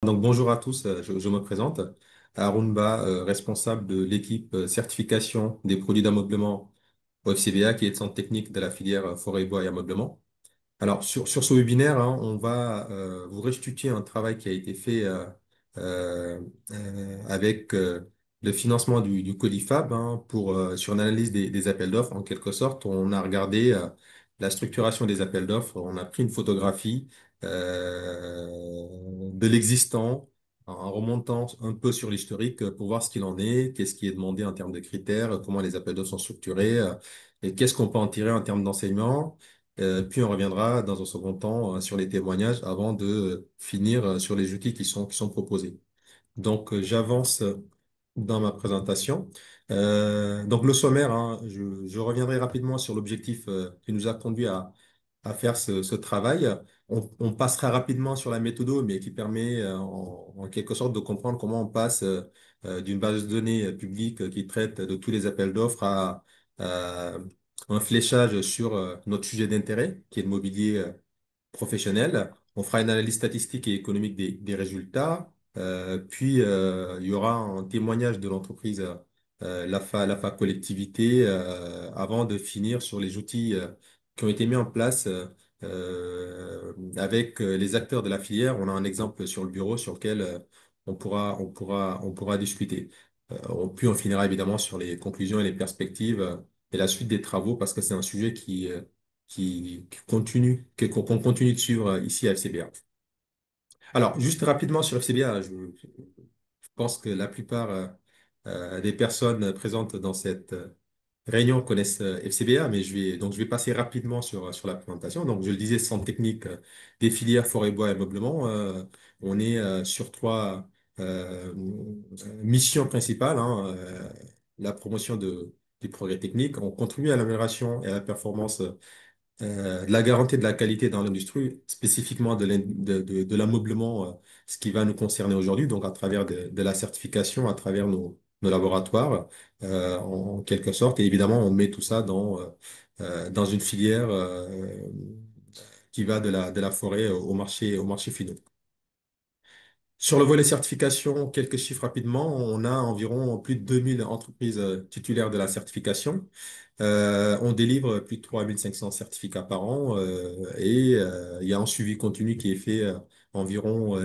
Donc bonjour à tous, je me présente. Arunba, responsable de l'équipe certification des produits d'ameublement au FCBA, qui est le centre technique de la filière forêt, bois et ameublement. Alors, sur ce webinaire, hein, on va vous restituer un travail qui a été fait euh, avec le financement du Codifab sur une analyse des appels d'offres. En quelque sorte, on a regardé la structuration des appels d'offres, on a pris une photographie de l'existant en remontant un peu sur l'historique pour voir ce qu'il en est, qu'est-ce qui est demandé en termes de critères, comment les appels d'offres sont structurés et qu'est-ce qu'on peut en tirer en termes d'enseignement. Puis on reviendra dans un second temps sur les témoignages avant de finir sur les outils qui sont proposés. Donc j'avance dans ma présentation. Donc le sommaire, hein, je reviendrai rapidement sur l'objectif qui nous a conduit à faire ce travail. On passera rapidement sur la méthode, mais qui permet en quelque sorte de comprendre comment on passe d'une base de données publique qui traite de tous les appels d'offres à un fléchage sur notre sujet d'intérêt, qui est le mobilier professionnel. On fera une analyse statistique et économique des résultats. Puis, il y aura un témoignage de l'entreprise LAFA Collectivité avant de finir sur les outils qui ont été mis en place avec les acteurs de la filière. On a un exemple sur le bureau sur lequel on pourra discuter. Puis, on finira évidemment sur les conclusions et les perspectives et la suite des travaux parce que c'est un sujet qui continue, qu'on continue de suivre ici à FCBA. Alors, juste rapidement sur FCBA, je pense que la plupart des personnes présentes dans cette réunion connaissent FCBA, mais je vais passer rapidement sur la présentation. Donc, je le disais, centre technique des filières forêt, bois et ameublement. On est sur trois missions principales, hein, la promotion du progrès technique. On contribue à l'amélioration et à la performance de la garantie de la qualité dans l'industrie, spécifiquement de l'ameublement, ce qui va nous concerner aujourd'hui, donc à travers de la certification, à travers nos laboratoires, en quelque sorte. Et évidemment, on met tout ça dans une filière qui va de la forêt au marché finaux. Sur le volet certification, quelques chiffres rapidement. On a environ plus de 2000 entreprises titulaires de la certification. On délivre plus de 3500 certificats par an il y a un suivi continu qui est fait environ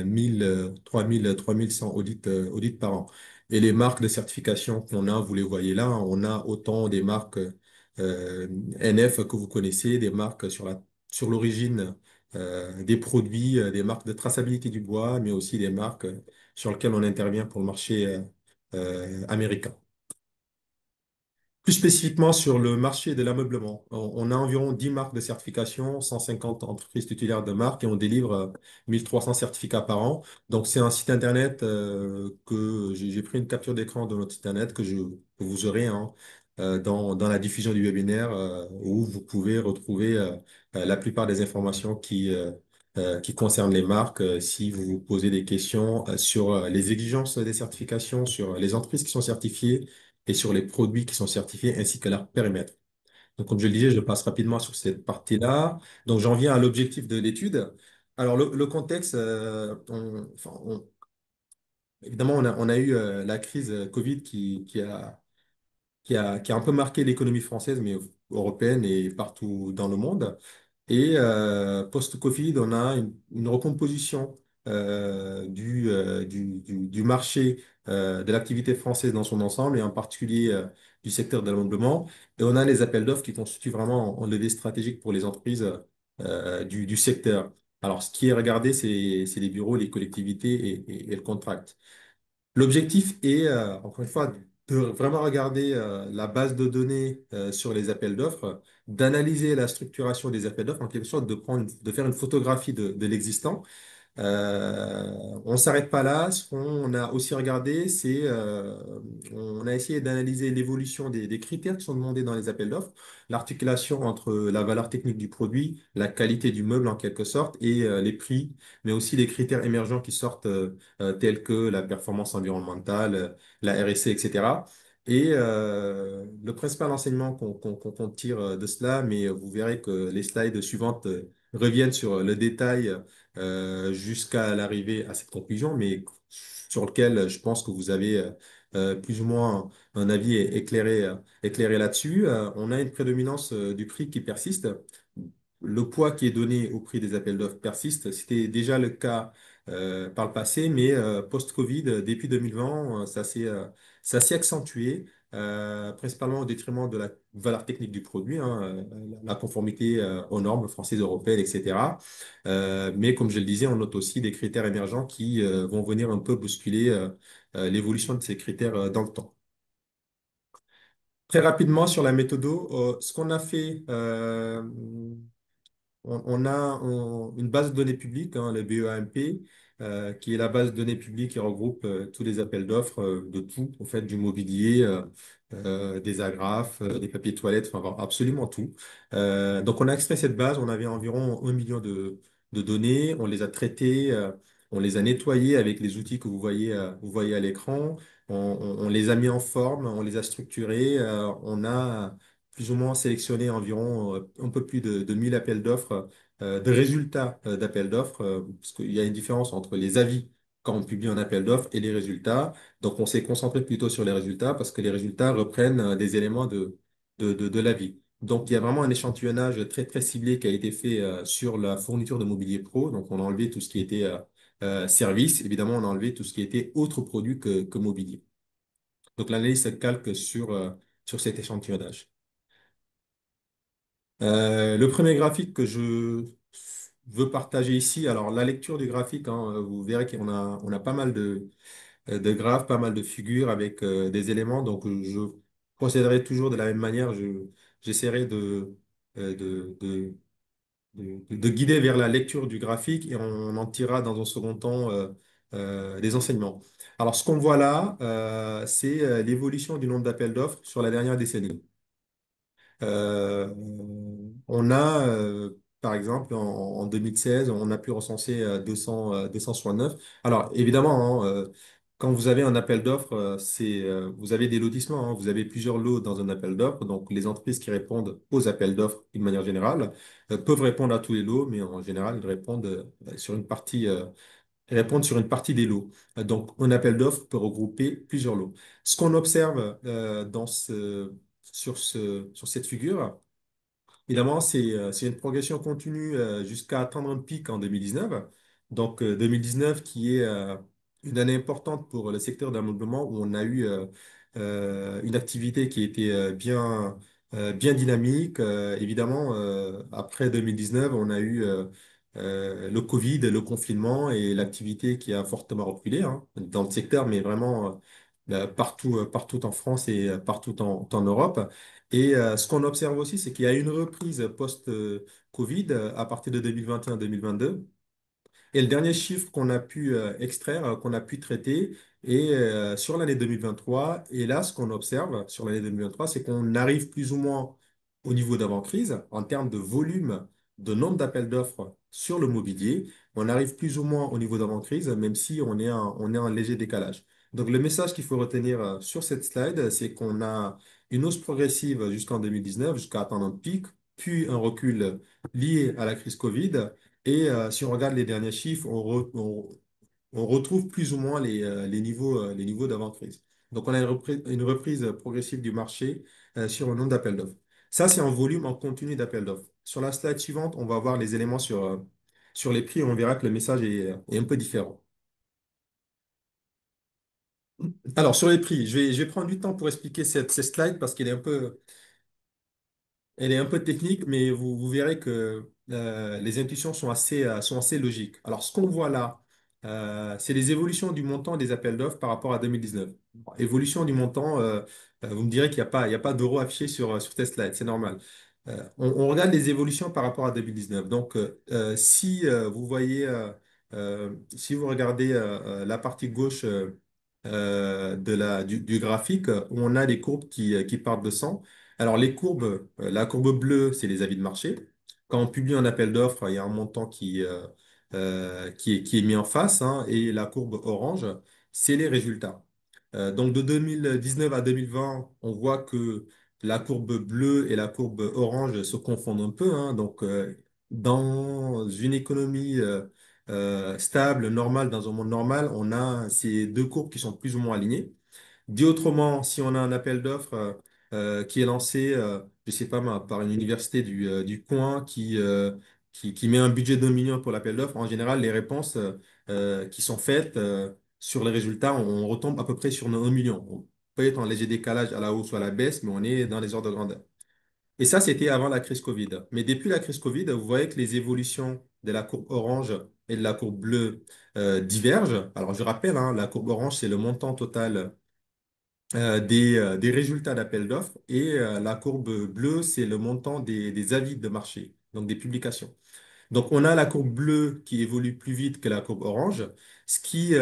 3100 audits par an. Et les marques de certification qu'on a, vous les voyez là, on a autant des marques NF que vous connaissez, des marques sur l'origine des produits, des marques de traçabilité du bois, mais aussi des marques sur lesquelles on intervient pour le marché américain. Plus spécifiquement sur le marché de l'ameublement, on a environ 10 marques de certification, 150 entreprises titulaires de marques et on délivre 1300 certificats par an. Donc c'est un site internet que j'ai pris une capture d'écran de notre site internet que vous aurez hein, dans la diffusion du webinaire où vous pouvez retrouver la plupart des informations qui concernent les marques. Si vous vous posez des questions sur les exigences des certifications, sur les entreprises qui sont certifiées, et sur les produits qui sont certifiés ainsi que leur périmètre. Donc, comme je le disais, je passe rapidement sur cette partie-là. Donc, j'en viens à l'objectif de l'étude. Alors, le contexte, évidemment, on a eu la crise Covid qui a un peu marqué l'économie française, mais européenne et partout dans le monde. Et post-Covid, on a une recomposition du marché de l'activité française dans son ensemble et en particulier du secteur de l'ameublement. Et on a les appels d'offres qui constituent vraiment un levier stratégique pour les entreprises du secteur. Alors, ce qui est regardé, c'est les bureaux, les collectivités et le contract. L'objectif est, encore une fois, de vraiment regarder la base de données sur les appels d'offres, d'analyser la structuration des appels d'offres, en quelque sorte de faire une photographie de l'existant on s'arrête pas là. Ce qu'on a aussi regardé, on a essayé d'analyser l'évolution des critères qui sont demandés dans les appels d'offres, l'articulation entre la valeur technique du produit, la qualité du meuble en quelque sorte, et les prix, mais aussi les critères émergents qui sortent tels que la performance environnementale, la RSE, etc. Et le principal enseignement qu'on tire de cela, mais vous verrez que les slides suivantes reviennent sur le détail jusqu'à l'arrivée à cette conclusion, mais sur lequel je pense que vous avez plus ou moins un avis éclairé là-dessus. On a une prédominance du prix qui persiste. Le poids qui est donné au prix des appels d'offres persiste. C'était déjà le cas par le passé, mais post-Covid, depuis 2020, ça s'est accentué, principalement au détriment de la valeur technique du produit, hein, la conformité aux normes françaises, européennes, etc. Mais comme je le disais, on note aussi des critères émergents qui vont venir un peu bousculer l'évolution de ces critères dans le temps. Très rapidement sur la méthode, ce qu'on a fait, on a une base de données publique, hein, le BEAMP, qui est la base de données publique qui regroupe tous les appels d'offres de tout, en fait, du mobilier, des agrafes, des papiers toilettes, enfin, vraiment absolument tout. Donc, on a extrait cette base, on avait environ 1 million de données, on les a traitées, on les a nettoyées avec les outils que vous voyez à l'écran, on les a mis en forme, on les a structurées, on a plus ou moins sélectionné environ un peu plus de 1000 appels d'offres, de résultats d'appels d'offres, parce qu'il y a une différence entre les avis quand on publie un appel d'offres et les résultats. Donc, on s'est concentré plutôt sur les résultats parce que les résultats reprennent des éléments de l'avis. Donc, il y a vraiment un échantillonnage très, très ciblé qui a été fait sur la fourniture de mobilier pro. Donc, on a enlevé tout ce qui était service. Évidemment, on a enlevé tout ce qui était autre produit que mobilier. Donc, l'analyse se calque sur cet échantillonnage. Le premier graphique que je veux partager ici, alors la lecture du graphique, hein, vous verrez on a pas mal de graphes, pas mal de figures avec des éléments, donc je procéderai toujours de la même manière, j'essaierai euh, de, de, de guider vers la lecture du graphique et on en tirera dans un second temps des enseignements. Alors ce qu'on voit là, c'est l'évolution du nombre d'appels d'offres sur la dernière décennie. Euh, on a, par exemple, en 2016, on a pu recenser 269. Alors, évidemment, hein, quand vous avez un appel d'offres, vous avez des lotissements, hein, vous avez plusieurs lots dans un appel d'offres. Donc, les entreprises qui répondent aux appels d'offres d'une manière générale peuvent répondre à tous les lots, mais en général, ils répondent sur une partie, répondre sur une partie des lots. Donc, un appel d'offres peut regrouper plusieurs lots. Ce qu'on observe sur cette figure, évidemment, c'est une progression continue jusqu'à atteindre un pic en 2019. Donc, 2019 qui est une année importante pour le secteur d'ameublement où on a eu une activité qui était bien dynamique. Évidemment, après 2019, on a eu le Covid, le confinement et l'activité qui a fortement reculé hein, dans le secteur, mais vraiment partout en France et partout en Europe. Et ce qu'on observe aussi, c'est qu'il y a une reprise post-Covid à partir de 2021-2022. Et le dernier chiffre qu'on a pu extraire, qu'on a pu traiter, est sur l'année 2023. Et là, ce qu'on observe sur l'année 2023, c'est qu'on arrive plus ou moins au niveau d'avant-crise en termes de volume, de nombre d'appels d'offres sur le mobilier. On arrive plus ou moins au niveau d'avant-crise, même si on est en léger décalage. Donc, le message qu'il faut retenir sur cette slide, c'est qu'on a une hausse progressive jusqu'en 2019, jusqu'à atteindre un pic, puis un recul lié à la crise Covid. Et si on regarde les derniers chiffres, on retrouve plus ou moins les niveaux d'avant-crise. Donc, on a une reprise progressive du marché sur le nombre d'appels d'offres. Ça, c'est en volume, en continu d'appels d'offres. Sur la slide suivante, on va voir les éléments sur les prix et on verra que le message est un peu différent. Alors, sur les prix, je vais prendre du temps pour expliquer cette slide parce qu'elle est un peu, elle est un peu technique, mais vous verrez que les intuitions sont assez logiques. Alors, ce qu'on voit là, c'est les évolutions du montant des appels d'offres par rapport à 2019. Bon, évolution du montant, vous me direz qu'il y a pas d'euros affichés sur cette slide, c'est normal. On regarde les évolutions par rapport à 2019. Donc, si vous regardez la partie gauche du graphique, où on a les courbes qui partent de 100. Alors, la courbe bleue, c'est les avis de marché. Quand on publie un appel d'offres, il y a un montant qui est mis en face, hein, et la courbe orange, c'est les résultats. Donc, de 2019 à 2020, on voit que la courbe bleue et la courbe orange se confondent un peu, hein. Donc, dans une économie stable, normale, dans un monde normal, on a ces deux courbes qui sont plus ou moins alignées. Dit autrement, si on a un appel d'offres qui est lancé, je sais pas moi, par une université du coin qui met un budget d'1 million pour l'appel d'offres, en général, les réponses qui sont faites sur les résultats, on retombe à peu près sur nos 1 million. On peut être en léger décalage à la hausse ou à la baisse, mais on est dans les ordres de grandeur. Et ça, c'était avant la crise Covid. Mais depuis la crise Covid, vous voyez que les évolutions de la courbe orange et de la courbe bleue divergent. Alors, je rappelle, hein, la courbe orange, c'est le montant total des résultats d'appel d'offres et la courbe bleue, c'est le montant des avis de marché, donc des publications. Donc, on a la courbe bleue qui évolue plus vite que la courbe orange, ce qui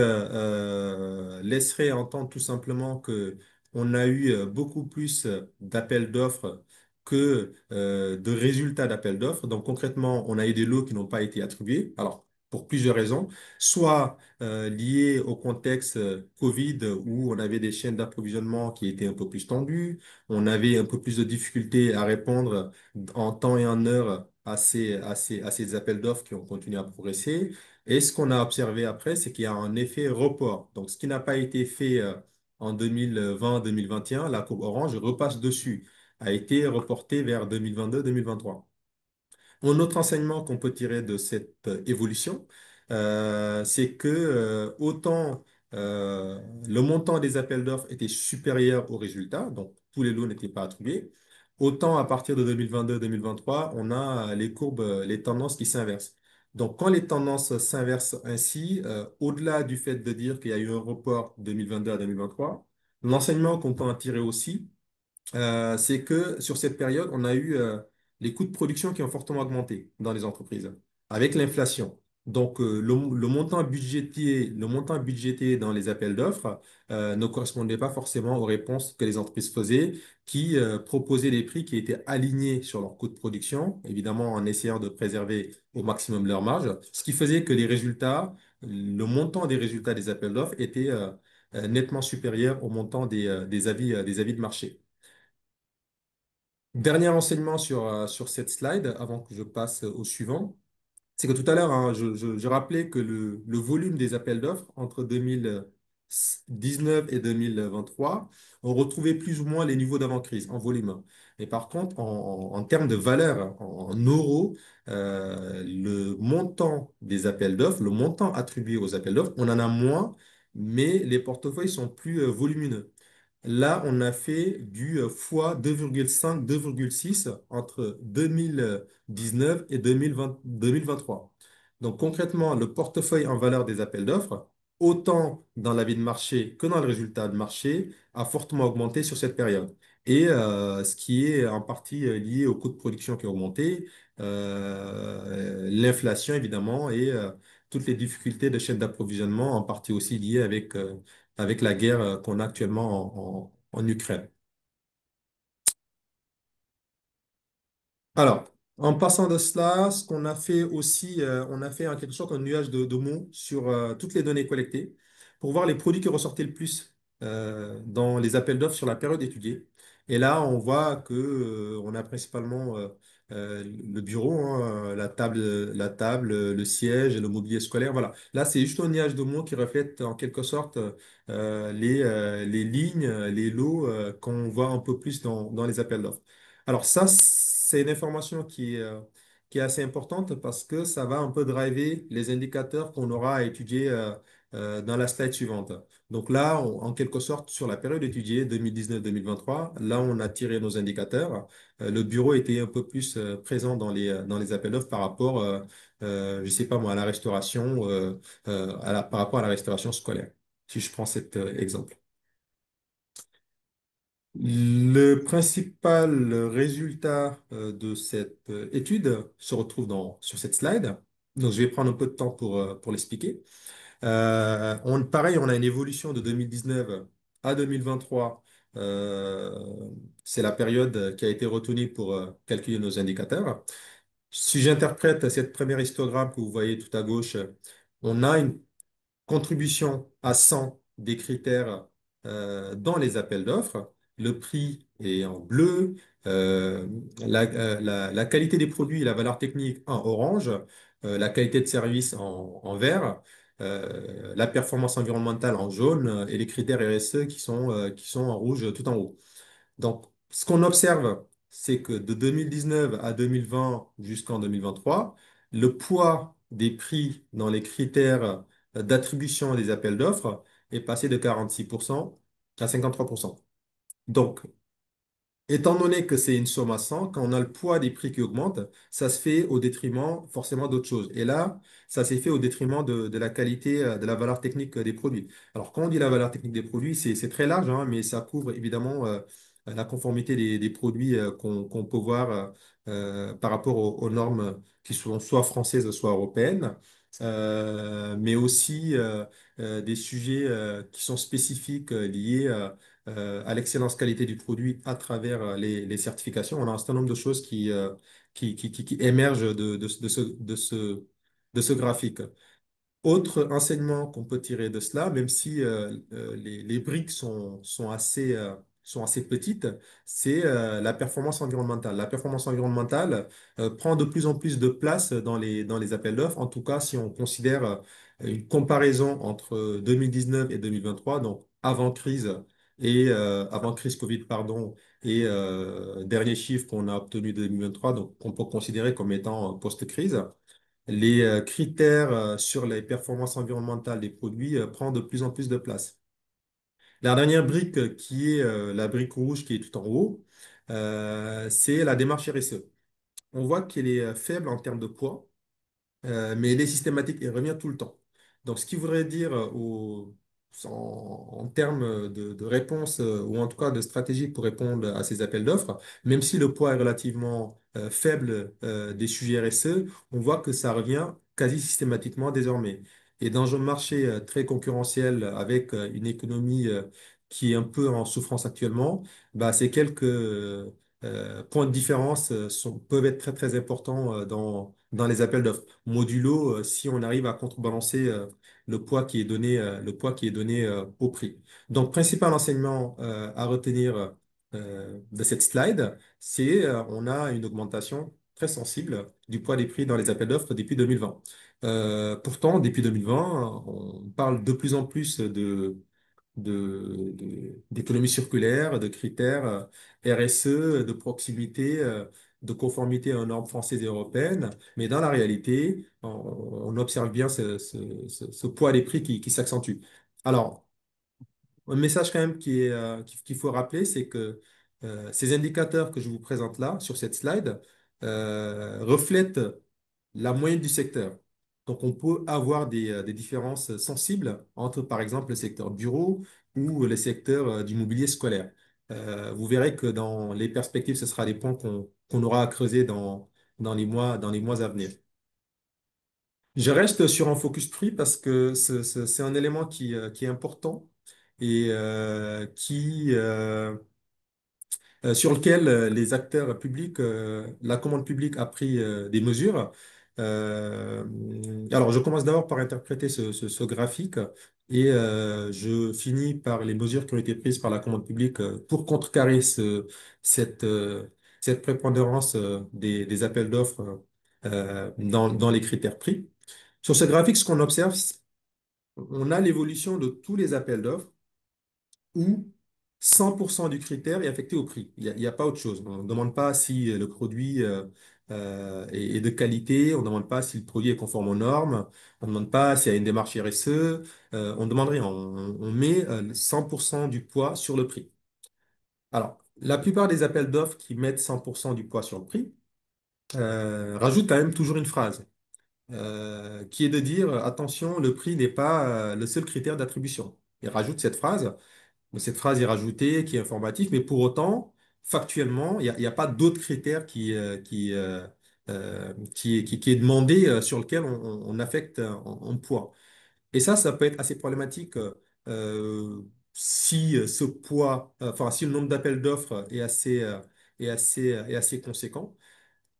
laisserait entendre tout simplement que on a eu beaucoup plus d'appels d'offres que de résultats d'appels d'offres. Donc, concrètement, on a eu des lots qui n'ont pas été attribués. Alors, pour plusieurs raisons, soit liées au contexte Covid où on avait des chaînes d'approvisionnement qui étaient un peu plus tendues, on avait un peu plus de difficultés à répondre en temps et en heure à ces appels d'offres qui ont continué à progresser. Et ce qu'on a observé après, c'est qu'il y a un effet report. Donc, ce qui n'a pas été fait en 2020-2021, la courbe orange repasse dessus, a été reporté vers 2022-2023. Un autre enseignement qu'on peut tirer de cette évolution, c'est que autant le montant des appels d'offres était supérieur aux résultats, donc tous les lots n'étaient pas attribués, autant à partir de 2022-2023, on a les courbes, les tendances qui s'inversent. Donc quand les tendances s'inversent ainsi, au-delà du fait de dire qu'il y a eu un report 2022 à 2023, l'enseignement qu'on peut en tirer aussi, c'est que sur cette période, on a eu les coûts de production qui ont fortement augmenté dans les entreprises avec l'inflation. Donc, le montant budgété dans les appels d'offres ne correspondait pas forcément aux réponses que les entreprises faisaient, qui proposaient des prix qui étaient alignés sur leurs coûts de production, évidemment en essayant de préserver au maximum leur marge, ce qui faisait que les résultats, le montant des résultats des appels d'offres était nettement supérieur au montant des avis de marché. Dernier enseignement sur cette slide, avant que je passe au suivant, c'est que tout à l'heure, hein, je rappelais que le volume des appels d'offres entre 2019 et 2023 ont retrouvé plus ou moins les niveaux d'avant-crise en volume. Mais par contre, en termes de valeur, en euros, le montant des appels d'offres, le montant attribué aux appels d'offres, on en a moins, mais les portefeuilles sont plus volumineux. Là, on a fait du fois 2,5, 2,6 entre 2019 et 2020 2023. Donc concrètement, le portefeuille en valeur des appels d'offres, autant dans l'avis de marché que dans le résultat de marché, a fortement augmenté sur cette période. Et ce qui est en partie lié au coût de production qui a augmenté, l'inflation évidemment et toutes les difficultés de chaîne d'approvisionnement, en partie aussi liées avec la guerre qu'on a actuellement en Ukraine. Alors, en passant de cela, ce qu'on a fait aussi, on a fait en quelque sorte un nuage de mots sur toutes les données collectées pour voir les produits qui ressortaient le plus dans les appels d'offres sur la période étudiée. Et là, on voit que on a principalement le bureau, hein, la table, le siège et le mobilier scolaire. Voilà. Là, c'est juste un nuage de mots qui reflète en quelque sorte les lignes, les lots qu'on voit un peu plus dans les appels d'offres. Alors ça, c'est une information qui est assez importante parce que ça va un peu driver les indicateurs qu'on aura à étudier dans la slide suivante. Donc là, en quelque sorte, sur la période étudiée 2019-2023, là, on a tiré nos indicateurs. Le bureau était un peu plus présent dans les appels d'offres par rapport, je sais pas moi, à la restauration, par rapport à la restauration scolaire, si je prends cet exemple. Le principal résultat de cette étude se retrouve sur cette slide. Donc, je vais prendre un peu de temps pour l'expliquer. Pareil, on a une évolution de 2019 à 2023. C'est la période qui a été retenue pour calculer nos indicateurs. Si j'interprète cette première histogramme que vous voyez tout à gauche, on a une contribution à 100 des critères dans les appels d'offres. Le prix est en bleu, la qualité des produits et la valeur technique en orange. la qualité de service en vert, la performance environnementale en jaune et les critères RSE qui sont en rouge tout en haut. Donc, ce qu'on observe, c'est que de 2019 à 2020 jusqu'en 2023, le poids des prix dans les critères d'attribution des appels d'offres est passé de 46% à 53%. Donc, étant donné que c'est une somme à 100, quand on a le poids des prix qui augmente, ça se fait au détriment forcément d'autres choses. Et là, ça s'est fait au détriment de la qualité, de la valeur technique des produits. Alors, quand on dit la valeur technique des produits, c'est très large, hein, mais ça couvre évidemment la conformité des produits qu'on peut voir par rapport aux normes qui sont soit françaises, soit européennes. Mais aussi des sujets qui sont spécifiques liés à l'excellence qualité du produit à travers les certifications. On a un certain nombre de choses qui émergent de ce graphique. Autre enseignement qu'on peut tirer de cela, même si les briques sont assez petites, c'est la performance environnementale. La performance environnementale prend de plus en plus de place dans les appels d'offres, en tout cas si on considère une comparaison entre 2019 et 2023, donc avant crise Covid, pardon, et dernier chiffre qu'on a obtenu de 2023, donc qu'on peut considérer comme étant post-crise. Les critères sur les performances environnementales des produits prend de plus en plus de place. La dernière brique qui est la brique rouge qui est tout en haut, c'est la démarche RSE. On voit qu'elle est faible en termes de poids, mais elle est systématique et revient tout le temps. Donc, ce qui voudrait dire en termes de réponse ou en tout cas de stratégie pour répondre à ces appels d'offres, même si le poids est relativement faible des sujets RSE, on voit que ça revient quasi systématiquement désormais. Et dans un marché très concurrentiel avec une économie qui est un peu en souffrance actuellement, bah, ces quelques points de différence peuvent être très très importants dans les appels d'offres. Modulo, si on arrive à contrebalancer le poids qui est donné au prix. Donc, principal enseignement à retenir de cette slide, c'est on a une augmentation très sensible du poids des prix dans les appels d'offres depuis 2020. Pourtant, depuis 2020, on parle de plus en plus d'économie circulaire, de critères RSE, de proximité, de conformité aux normes françaises et européennes. Mais dans la réalité, on observe bien ce poids des prix qui s'accentue. Alors, un message quand même qu'il faut rappeler, c'est que ces indicateurs que je vous présente là, sur cette slide, reflètent la moyenne du secteur. Donc, on peut avoir des différences sensibles entre, par exemple, le secteur bureau ou le secteur du mobilier scolaire. Vous verrez que dans les perspectives, ce sera des points qu'on aura à creuser dans les mois à venir. Je reste sur un focus prix parce que c'est un élément qui est important et sur lequel les acteurs publics, la commande publique a pris des mesures. Euh, alors, je commence d'abord par interpréter ce graphique et je finis par les mesures qui ont été prises par la commande publique pour contrecarrer cette, euh, cette prépondérance des appels d'offres dans les critères prix. Sur ce graphique, ce qu'on observe, on a l'évolution de tous les appels d'offres où 100% du critère est affecté au prix. Il y a pas autre chose. On ne demande pas si le produit est de qualité, on ne demande pas si le produit est conforme aux normes, on ne demande pas s'il y a une démarche RSE, on ne demande rien. On met 100% du poids sur le prix. Alors, la plupart des appels d'offres qui mettent 100% du poids sur le prix rajoutent quand même toujours une phrase qui est de dire, attention, le prix n'est pas le seul critère d'attribution. Ils rajoutent cette phrase. Mais cette phrase est rajoutée, qui est informative, mais pour autant, factuellement, il y a pas d'autres critères qui est demandé sur lequel on affecte un poids. Et ça peut être assez problématique si ce poids, enfin, si le nombre d'appels d'offres est assez conséquent.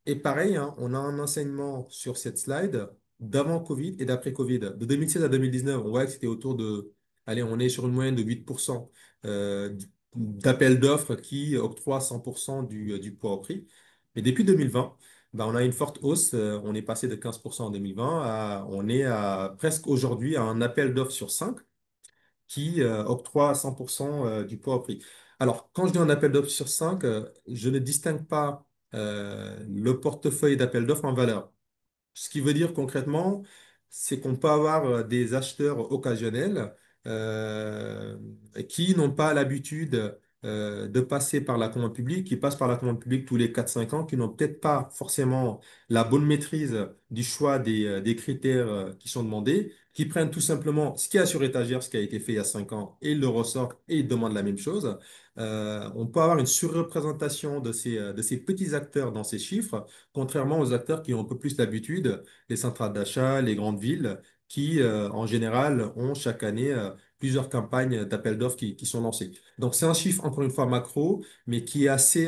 Et pareil, hein, on a un enseignement sur cette slide d'avant Covid et d'après Covid. De 2016 à 2019, on voit que c'était autour de, allez, on est sur une moyenne de 8% euh, d'appels d'offres qui octroient 100% du poids au prix. Mais depuis 2020, ben, on a une forte hausse. On est passé de 15% en 2020 on est à presque aujourd'hui à un appel d'offres sur 5 qui octroie 100% du poids au prix. Alors, quand je dis un appel d'offres sur 5, je ne distingue pas le portefeuille d'appel d'offres en valeur. Ce qui veut dire concrètement, c'est qu'on peut avoir des acheteurs occasionnels euh, qui n'ont pas l'habitude de passer par la commande publique, qui passent par la commande publique tous les 4 5 ans, qui n'ont peut-être pas forcément la bonne maîtrise du choix des critères qui sont demandés, qui prennent tout simplement ce qu'il y a sur étagère, ce qui a été fait il y a 5 ans, et ils le ressortent et ils demandent la même chose. On peut avoir une surreprésentation de ces petits acteurs dans ces chiffres contrairement aux acteurs qui ont un peu plus l'habitude, les centrales d'achat, les grandes villes, qui en général ont chaque année plusieurs campagnes d'appel d'offres qui sont lancées. Donc c'est un chiffre, encore une fois, macro, mais qui est assez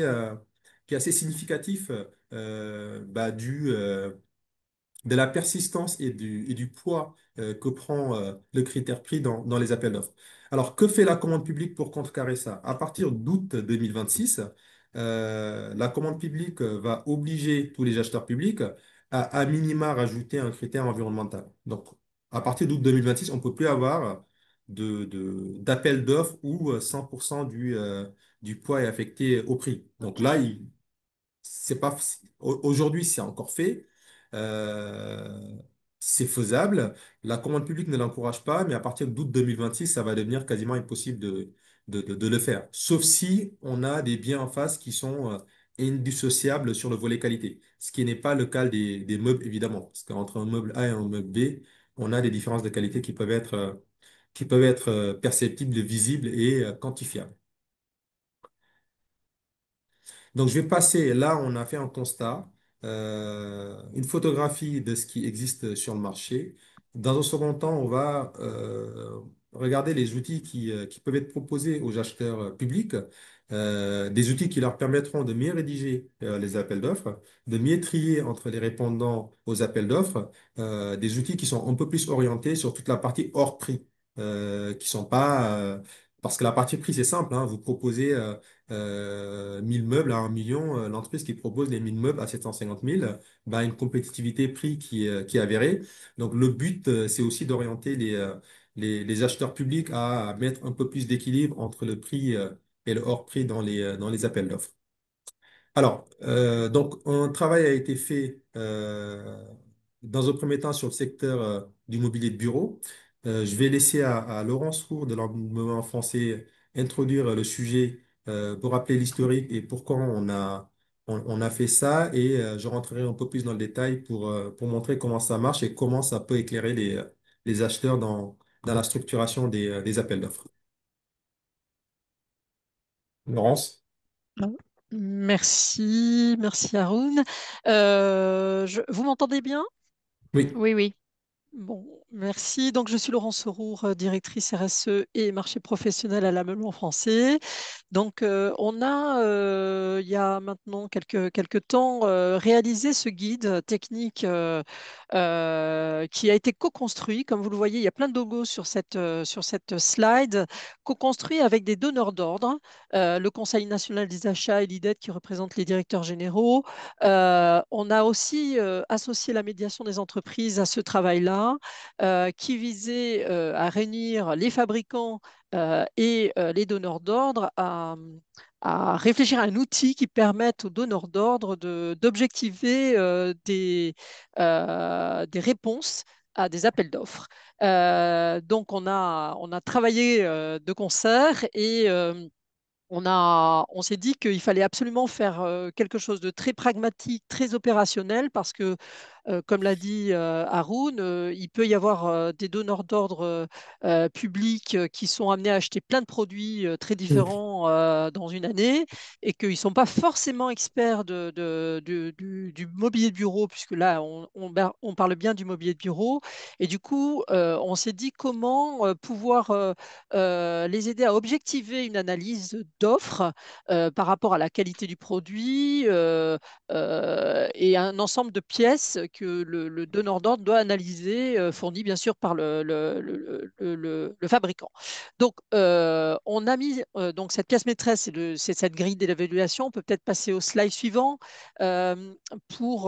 significatif bah, de la persistance et du poids que prend le critère prix dans les appels d'offres. Alors, que fait la commande publique pour contrecarrer ça? À partir d'août 2026, la commande publique va obliger tous les acheteurs publics à minima rajouter un critère environnemental. Donc, à partir d'août 2026, on ne peut plus avoir d'appel d'offres où 100% du poids est affecté au prix. Donc là, c'est pas, aujourd'hui, c'est encore fait. Euh, c'est faisable. La commande publique ne l'encourage pas, mais à partir d'août 2026, ça va devenir quasiment impossible de le faire. Sauf si on a des biens en face qui sont indissociables sur le volet qualité. Ce qui n'est pas le cas des meubles, évidemment. Parce qu'entre un meuble A et un meuble B, on a des différences de qualité qui peuvent être perceptibles, visibles et quantifiables. Donc, je vais passer, là, on a fait un constat, une photographie de ce qui existe sur le marché. Dans un second temps, on va regarder les outils qui peuvent être proposés aux acheteurs publics, des outils qui leur permettront de mieux rédiger les appels d'offres, de mieux trier entre les répondants aux appels d'offres, des outils qui sont un peu plus orientés sur toute la partie hors prix, qui sont pas... parce que la partie prix, c'est simple, hein, vous proposez 1000 meubles à 1 million, l'entreprise qui propose les 1000 meubles à 750 000, bah, a une compétitivité prix qui est avérée. Donc le but, c'est aussi d'orienter les acheteurs publics à mettre un peu plus d'équilibre entre le prix et le hors prix dans les appels d'offres. Alors, donc, un travail a été fait dans un premier temps sur le secteur du mobilier de bureau. Je vais laisser à Laurence Roux de l'Environnement français introduire le sujet pour rappeler l'historique et pourquoi on a fait ça. Et je rentrerai un peu plus dans le détail pour montrer comment ça marche et comment ça peut éclairer les acheteurs dans la structuration des appels d'offres. Laurence? Ah, merci, merci Haroun. Vous m'entendez bien? Oui. Oui, oui. Bon, merci. Donc, je suis Laurence Sorour, directrice RSE et marché professionnel à l'Ameublement Français. Donc, on a, il y a maintenant quelques temps, réalisé ce guide technique qui a été co-construit. Comme vous le voyez, il y a plein de logos sur cette slide, co-construit avec des donneurs d'ordre, le Conseil national des achats et l'IDET qui représente les directeurs généraux. On a aussi associé la médiation des entreprises à ce travail-là, qui visait à réunir les fabricants et les donneurs d'ordre à réfléchir à un outil qui permette aux donneurs d'ordre d'objectiver des réponses à des appels d'offres. Donc, on a travaillé de concert et on s'est dit qu'il fallait absolument faire quelque chose de très pragmatique, très opérationnel, parce que comme l'a dit Haroun, il peut y avoir des donneurs d'ordre publics qui sont amenés à acheter plein de produits très différents dans une année et qu'ils ne sont pas forcément experts du mobilier de bureau, puisque là, on parle bien du mobilier de bureau. Et du coup, on s'est dit comment pouvoir les aider à objectiver une analyse d'offres par rapport à la qualité du produit et un ensemble de pièces que le donneur d'ordre doit analyser, fourni bien sûr par le fabricant. Donc, on a mis donc cette pièce maîtresse, c'est cette grille d'évaluation. On peut peut-être passer au slide suivant euh, pour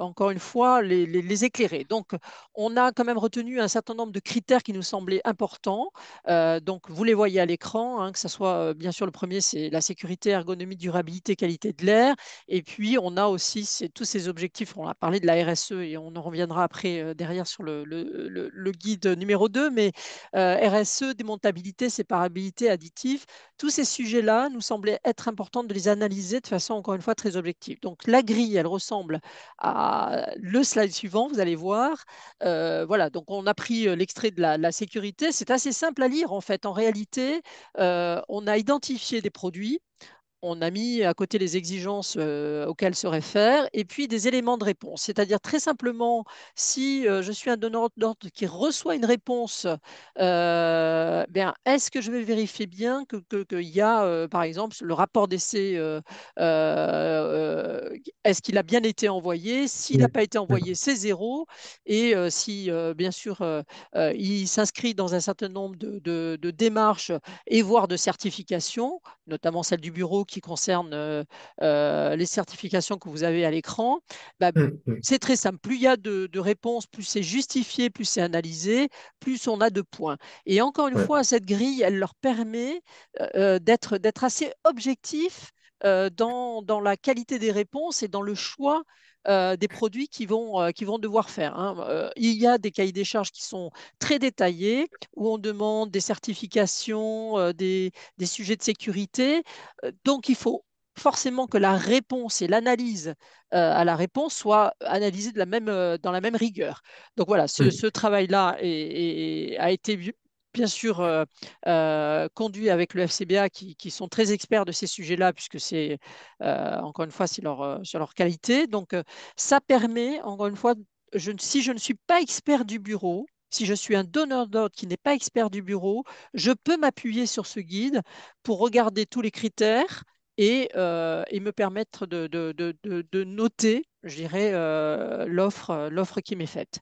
encore une fois les éclairer. Donc, on a quand même retenu un certain nombre de critères qui nous semblaient importants. Donc, vous les voyez à l'écran, hein, que ce soit bien sûr le premier, c'est la sécurité, ergonomie, durabilité, qualité de l'air. Et puis, on a aussi tous ces objectifs. On a parlé de la RSE et on en reviendra après derrière sur le guide numéro 2. Mais RSE, démontabilité, séparabilité, additif, tous ces sujets-là nous semblaient être importants de les analyser de façon, encore une fois, très objective. Donc, la grille, elle ressemble à le slide suivant, vous allez voir. Voilà, donc on a pris l'extrait de la sécurité. C'est assez simple à lire, en fait. En réalité, on a identifié des produits, on a mis à côté les exigences auxquelles se réfère et puis des éléments de réponse. C'est-à-dire très simplement, si je suis un donneur d'ordre qui reçoit une réponse, bien, est-ce que je vais vérifier bien qu'il y a, par exemple, le rapport d'essai, est-ce qu'il a bien été envoyé? S'il n'a Mm. pas été Mm. envoyé, c'est zéro. Et si, bien sûr, il s'inscrit dans un certain nombre de démarches et voire de certifications, notamment celle du bureau qui concerne les certifications que vous avez à l'écran, bah, Mm. c'est très simple. Plus il y a de réponses, plus c'est justifié, plus c'est analysé, plus on a de points. Et encore une Ouais. fois, cette grille, elle leur permet d'être assez objectifs dans la qualité des réponses et dans le choix des produits qui vont devoir faire, hein. Il y a des cahiers des charges qui sont très détaillés, où on demande des certifications, des sujets de sécurité. Donc, il faut forcément que la réponse et l'analyse à la réponse soient analysées dans la même rigueur. Donc voilà, ce Mm. travail-là a été bien sûr conduit avec le FCBA qui sont très experts de ces sujets-là, puisque c'est, encore une fois, c'est leur qualité. Donc, ça permet, encore une fois, si je ne suis pas expert du bureau, si je suis un donneur d'ordre qui n'est pas expert du bureau, je peux m'appuyer sur ce guide pour regarder tous les critères et me permettre de noter, je dirais, l'offre qui m'est faite.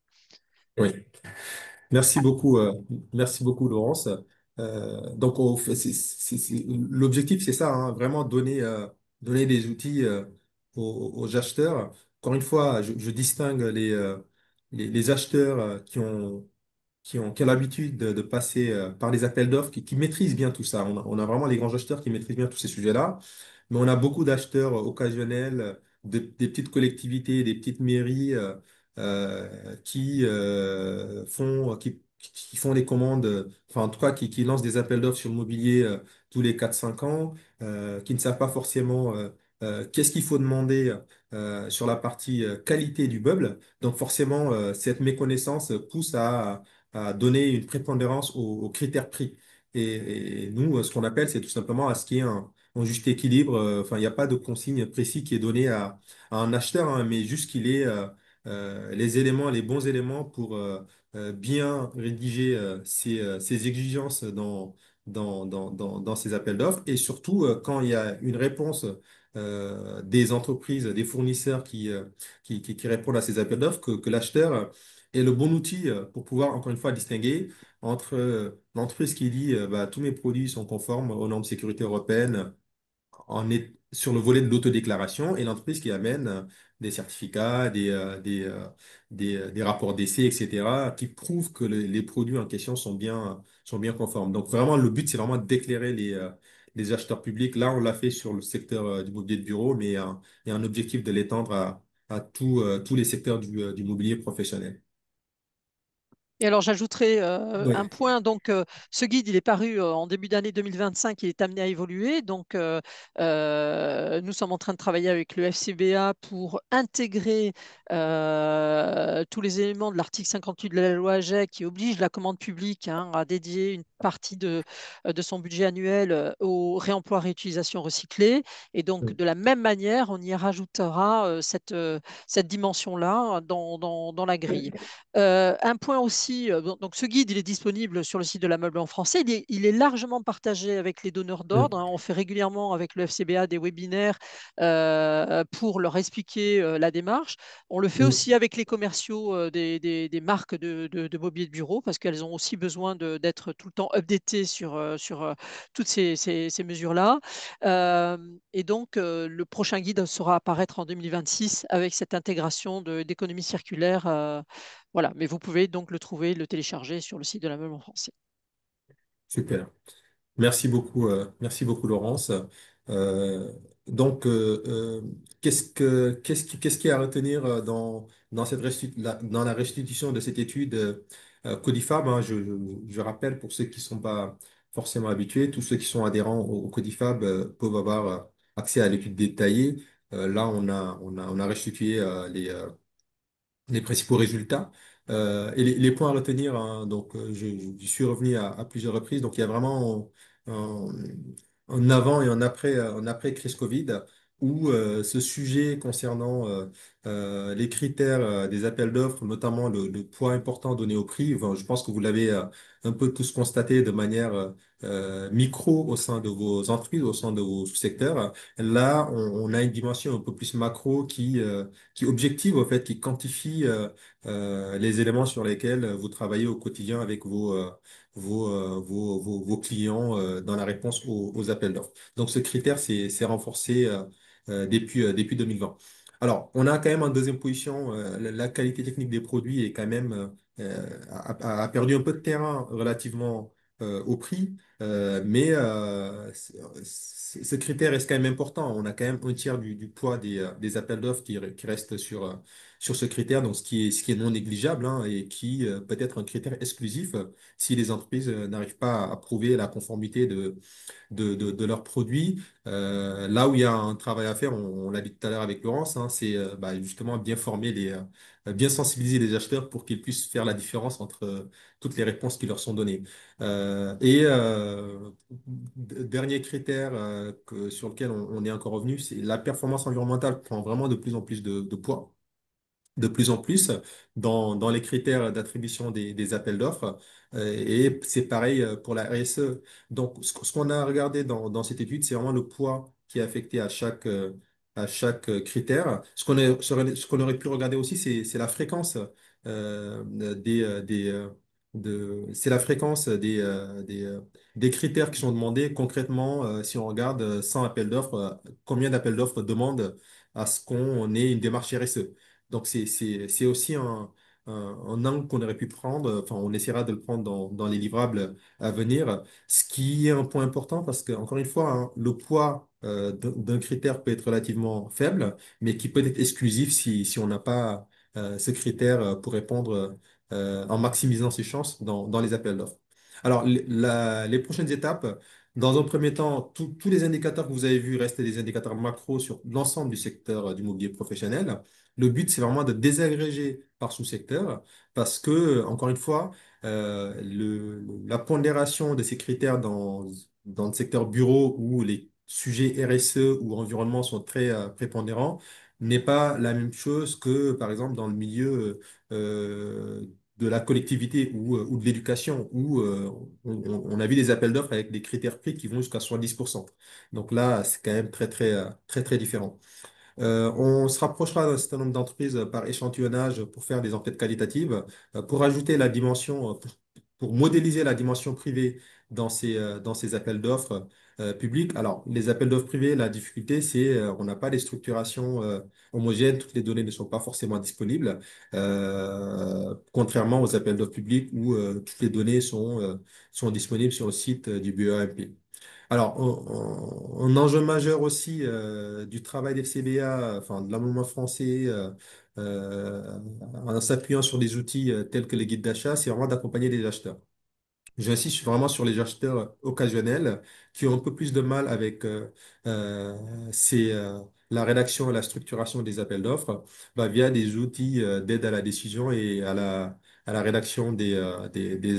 Oui. Merci beaucoup, Laurence. Donc, l'objectif, c'est ça, hein, vraiment donner des outils aux acheteurs. Encore une fois, je distingue les acheteurs qui ont l'habitude de passer par les appels d'offres, qui maîtrisent bien tout ça. On a vraiment les grands acheteurs qui maîtrisent bien tous ces sujets-là, mais on a beaucoup d'acheteurs occasionnels, des petites collectivités, des petites mairies qui font les commandes, enfin en tout cas qui lancent des appels d'offres sur le mobilier tous les 4 5 ans, qui ne savent pas forcément qu'est-ce qu'il faut demander sur la partie qualité du meuble. Donc forcément, cette méconnaissance pousse à donner une prépondérance aux critères prix. Et nous, ce qu'on appelle, c'est tout simplement à ce qu'il y ait un juste équilibre. Enfin, il n'y a pas de consigne précis qui est donnée à un acheteur, hein, mais juste qu'il ait les éléments, les bons éléments pour bien rédiger ses exigences dans ses appels d'offres. Et surtout, quand il y a une réponse des entreprises, des fournisseurs qui répondent à ces appels d'offres, que l'acheteur ait le bon outil pour pouvoir, encore une fois, distinguer entre l'entreprise qui dit bah, tous mes produits sont conformes aux normes de sécurité européennes sur le volet de l'autodéclaration et l'entreprise qui amène des certificats, des rapports d'essai, etc., qui prouvent que les produits en question sont bien conformes. Donc vraiment, le but, c'est vraiment d'éclairer les acheteurs publics. Là, on l'a fait sur le secteur du mobilier de bureau, mais il y a un objectif de l'étendre à tous les secteurs du mobilier professionnel. Et alors, j'ajouterai un Oui. point. Donc, ce guide, il est paru en début d'année 2025. Il est amené à évoluer. Donc, nous sommes en train de travailler avec le FCBA pour intégrer tous les éléments de l'article 58 de la loi AGEC qui oblige la commande publique, hein, à dédier une partie de son budget annuel au réemploi, réutilisation, recyclé. Et donc, de la même manière, on y rajoutera cette dimension-là dans la grille. Un point aussi aussi, donc ce guide, il est disponible sur le site de l'Ameublement Français. Il est largement partagé avec les donneurs d'ordre, Mm. hein. On fait régulièrement avec le FCBA des webinaires pour leur expliquer la démarche. On le fait Mm. aussi avec les commerciaux des marques de mobilier de bureau parce qu'elles ont aussi besoin d'être tout le temps updatées sur toutes ces mesures-là. Euh, et donc, le prochain guide sera apparaître en 2026 avec cette intégration d'économie circulaire. Voilà, mais vous pouvez donc le trouver, le télécharger sur le site de la Meule en français. Super. Merci beaucoup Laurence. Euh, qu'est-ce qui est à retenir dans dans la restitution de cette étude Codifab, hein, je rappelle pour ceux qui ne sont pas forcément habitués, tous ceux qui sont adhérents au Codifab peuvent avoir accès à l'étude détaillée. Là, on a restitué les principaux résultats. Et les points à retenir, hein, je suis revenu à plusieurs reprises. Donc, il y a vraiment un, un avant et un après crise Covid où ce sujet concernant les critères des appels d'offres, notamment le poids important donné au prix, enfin, je pense que vous l'avez un peu tous constaté de manière micro au sein de vos entreprises, au sein de vos sous-secteurs. Là, on a une dimension un peu plus macro qui objective, au fait, qui quantifie les éléments sur lesquels vous travaillez au quotidien avec vos clients dans la réponse aux appels d'offres. Donc, ce critère s'est renforcé depuis 2020. Alors, on a quand même en deuxième position, la qualité technique des produits est quand même a perdu un peu de terrain relativement au prix, mais ce critère reste quand même important. On a quand même un tiers du poids des appels d'offres qui reste sur ce critère, donc ce qui est non négligeable, hein, et qui peut être un critère exclusif si les entreprises n'arrivent pas à prouver la conformité de leurs produits. Là où il y a un travail à faire, on l'a dit tout à l'heure avec Laurence, hein, c'est justement bien former bien sensibiliser les acheteurs pour qu'ils puissent faire la différence entre toutes les réponses qui leur sont données. Dernier critère sur lequel on est encore revenu, c'est la performance environnementale prend vraiment de plus en plus de poids de plus en plus dans les critères d'attribution des appels d'offres. Et c'est pareil pour la RSE. Donc, ce qu'on a regardé dans cette étude, c'est vraiment le poids qui est affecté à chaque critère. Ce qu'on aurait pu regarder aussi, c'est la fréquence c'est la fréquence des critères qui sont demandés. Concrètement, si on regarde 100 appels d'offres, combien d'appels d'offres demandent à ce qu'on ait une démarche RSE? Donc, c'est aussi un angle qu'on aurait pu prendre. Enfin, on essaiera de le prendre dans les livrables à venir. Ce qui est un point important parce que, encore une fois, hein, le poids d'un critère peut être relativement faible, mais qui peut être exclusif si on n'a pas ce critère pour répondre en maximisant ses chances dans les appels d'offres. Alors, les prochaines étapes, dans un premier temps, tous les indicateurs que vous avez vus restent des indicateurs macro sur l'ensemble du secteur du mobilier professionnel. Le but, c'est vraiment de désagréger par sous-secteur parce que, encore une fois, la pondération de ces critères dans le secteur bureau où les sujets RSE ou environnement sont très prépondérants n'est pas la même chose que, par exemple, dans le milieu de la collectivité ou de l'éducation où on a vu des appels d'offres avec des critères prix qui vont jusqu'à 70%. Donc là, c'est quand même très différent. On se rapprochera d'un certain nombre d'entreprises par échantillonnage pour faire des enquêtes qualitatives, pour ajouter la dimension, pour modéliser la dimension privée dans ces appels d'offres publics. Alors, les appels d'offres privés, la difficulté, c'est on n'a pas des structurations homogènes, toutes les données ne sont pas forcément disponibles, contrairement aux appels d'offres publics où toutes les données sont disponibles sur le site du BEAMP. Alors, un enjeu majeur aussi du travail des FCBA, enfin de l'amendement français, euh, en s'appuyant sur des outils tels que les guides d'achat, c'est vraiment d'accompagner les acheteurs. J'insiste vraiment sur les acheteurs occasionnels qui ont un peu plus de mal avec euh, la rédaction et la structuration des appels d'offres via des outils d'aide à la décision et à la rédaction des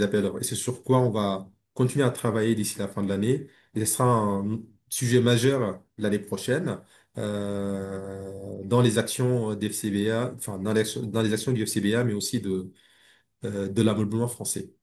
appels d'offres. Et c'est sur quoi on va continuer à travailler d'ici la fin de l'année. Et ce sera un sujet majeur l'année prochaine dans les actions des FCBA, enfin dans les actions du FCBA, mais aussi de l'ameublement français.